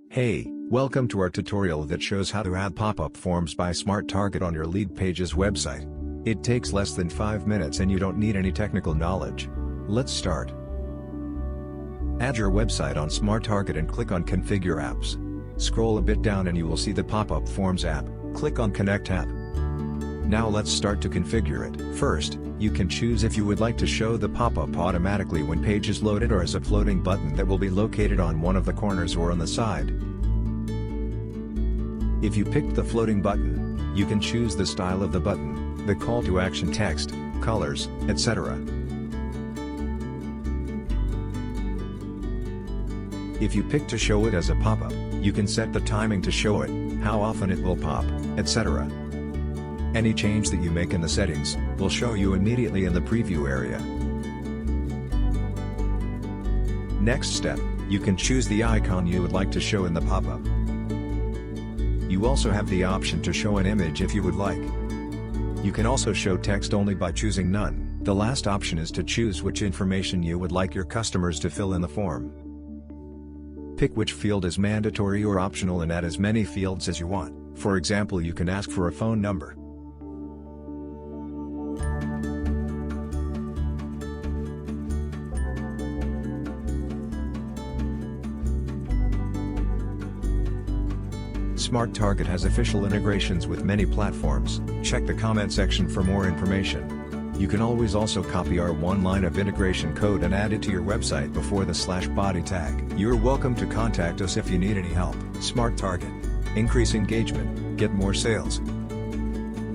Hey, welcome to our tutorial that shows how to add Popup Forms by Smart Target on your Leadepages website. It takes less than 5 minutes and you don't need any technical knowledge. Let's start. Add your website on Smart Target and click on Configure Apps. Scroll a bit down and you will see the Popup Forms app. Click on Connect app. Now let's start to configure it. First, you can choose if you would like to show the pop-up automatically when page is loaded or as a floating button that will be located on one of the corners or on the side. If you picked the floating button, you can choose the style of the button, the call to action text, colors, etc. If you pick to show it as a pop-up, you can set the timing to show it, how often it will pop, etc. Any change that you make in the settings will show you immediately in the preview area. Next step, you can choose the icon you would like to show in the pop-up. You also have the option to show an image if you would like. You can also show text only by choosing none. The last option is to choose which information you would like your customers to fill in the form. Pick which field is mandatory or optional and add as many fields as you want. For example, you can ask for a phone number. Smart Target has official integrations with many platforms. Check the comment section for more information. You can always also copy our one line of integration code and add it to your website before the /body tag. You're welcome to contact us if you need any help. Smart Target. Increase engagement, get more sales.